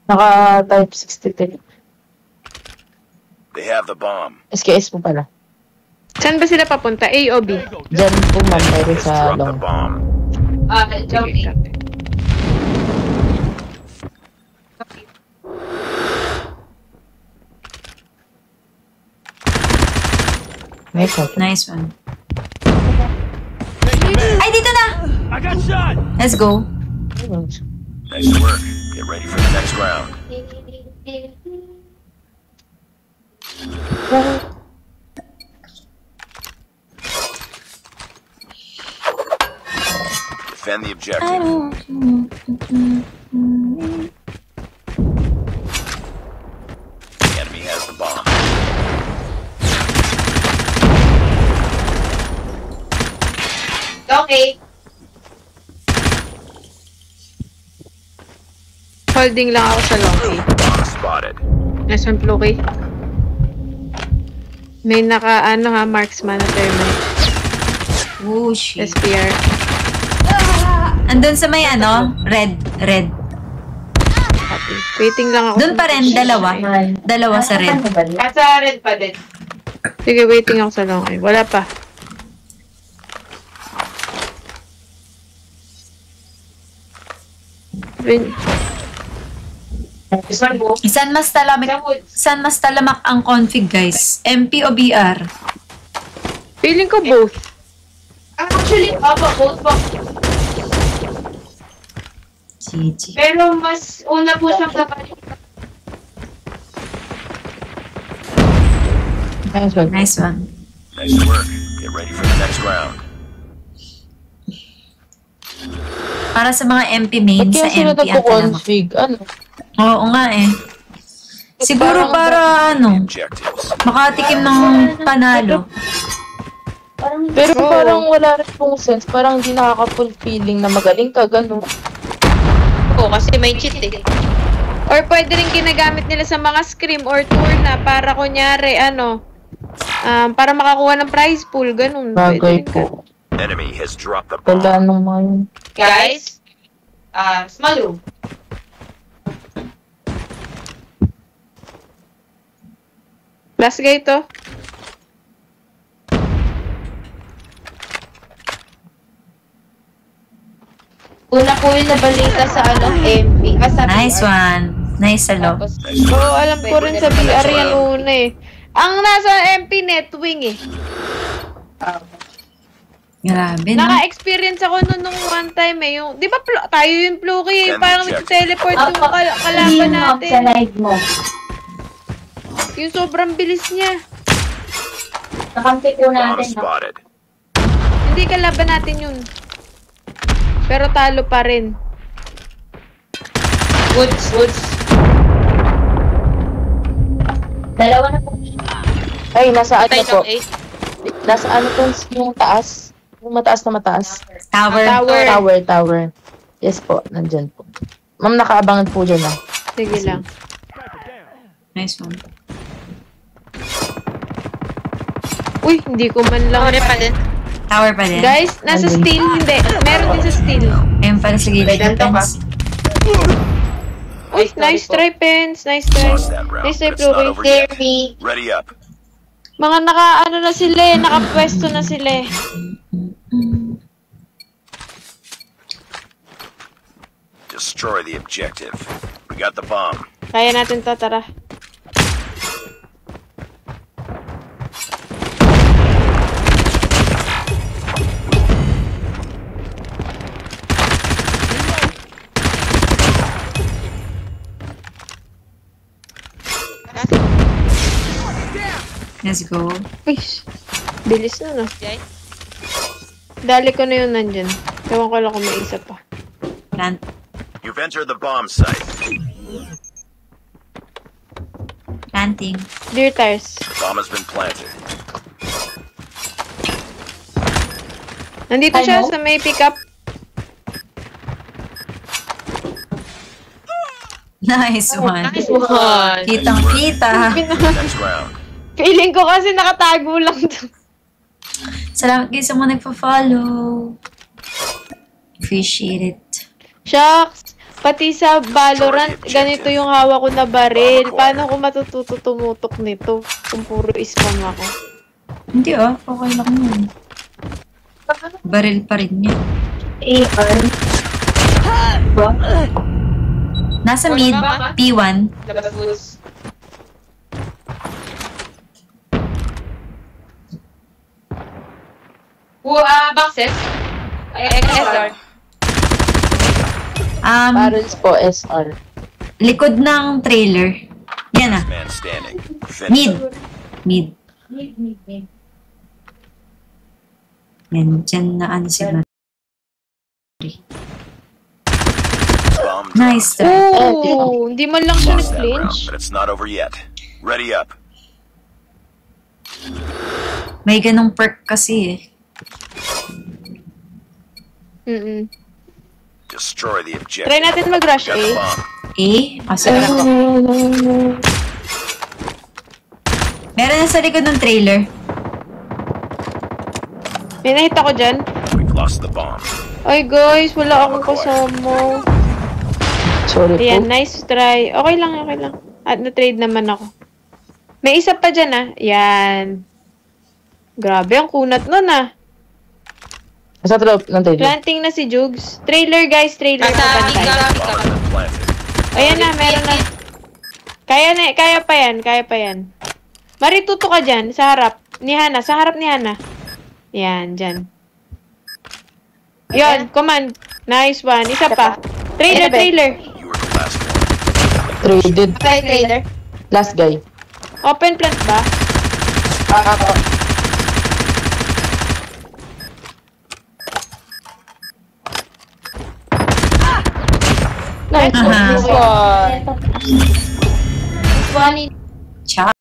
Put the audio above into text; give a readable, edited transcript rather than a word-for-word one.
Naka type 63. They have the bomb. SKS po pala. Saan ba sila papunta? A o B? Diyan po ma'am, meron Has sa dropped the long. bomb. Sige. Nice one. Ay, dito na! I got shot. Let's go. Nice work. Get ready for the next round. Defend the objective. The enemy has the bomb. Okay. Holding lang ako sa long A. Bomb spotted. Nice one, Floki. May marksman na thermite. Oh, shit. SPR. Andun sa may red. Happy. Waiting lang ako. Doon pa rin, dalawa sa red. Nasa red pa din. Sige, waiting ako sa long A. Wala pa. Saan mas talamak ang config, guys? MP o BR? Feeling ko both. Actually, both pa. GG. Pero mas una po siyang kapatid. Nice one. Nice work. Get ready for the next round. Para sa mga MP main, Ba't sa kaya sila MP ang talamak. nagpo-config? Ano? Oo nga eh. Siguro para Objectives. makatikim ng panalo. Pero parang wala rin pong sense. Parang hindi nakaka-fulfilling na magaling ka, gano'n. Oo, kasi may cheat eh. Or pwede rin ginagamit nila sa mga scrim or tour na para kunyari, para makakuha ng prize pool, ganun. Bagay Pwede rin po. Enemy has dropped the bomb. Tala nung mga yun. Guys, small room. Last guy to. Una po yung nabalita sa MP. Nice one. Nice salo. Oo, alam ko rin sa BR yan una eh. Ang nasa MP Netwing eh. Grabe na. Naka-experience ako nung one time eh. Yung, di ba tayo yung Floki eh. Parang nag-teleport yung kalaban natin. Sa live mo. Yung sobrang bilis niya. Nakampi po Bomb natin. spotted. Hindi kalaban natin yun. Pero talo pa rin. Woods. Dalawa na po. Ay, nasa ano po? Tayo Nasa ano po yung taas? Yung mataas na mataas? Tower. Yes po, nandyan po. Ma'am, nakaabangan po dyan ah. Sige lang. Nice one. Uy, hindi ko man lang. Tower pa din. Guys, nasa steel. Hindi. Meron din sa steel. Ayun pala sa gilid. Defense. Uy, nice try, Pens. Nice try. Lost that round. Nice try, but it's not over yet. Floki. Ready up. Mga na sila eh. Nakapwesto na sila eh. Destroy the objective. We got the bomb. Kaya natin to, tara. Let's go. Uy, bilis na no. Dali ko na yun nandyan. Ewan ko lang kung may isa pa. Plant. You've entered the bomb site. Planting. Deer tires. The bomb has been planted. Nandito siya sa may pickup. Nice one. Nice one. Kitang-kita. Next round. Feeling ko kasi nakatago lang to. Salamat guys sa mga nagpa-follow. Appreciate it. Shucks! Pati sa Valorant, ganito yung hawak ko na baril. Paano ko matututo tumutok nito kung puro spam ako? Hindi okay lang yun. Baril pa rin yun. AR. Nasa mid, P1. Labas boots. Boxes? SR. Barrels po, SR. Likod ng trailer. Yan ah. Man standing. Mid. Finish. Mid. Yan, dyan na ano si Matt. Bomb Nice try. Oh, hindi man lang siya lost that round, nag-flinch. but it's not over yet. Ready up. May ganong perk kasi eh. Destroy the objective. Try natin mag-rush Got the A. bomb. Sarap ko. Meron na sa likod ng trailer. May nakita ko dyan. We've lost the bomb. Ay guys, wala akong kasama. Sorry Ayan, po. nice try. Okay lang. At na-trade naman ako. May isa pa dyan ah. Yan. Grabe, ang kunat nun ah. Sa trap ng tayo. Planting na si Jugs. Trailer guys, trailer. Kapantay. Bomb has been planted. Ayan na, meron na. Kaya pa yan. Marituto ka dyan, sa harap. Sa harap ni Hana. Yan, dyan. Yon, command. Nice one. Isa pa. Trailer. You were the last one. Traded. Trailer. Last guy. Open plant ba? Nice Aha. one. One in Cha.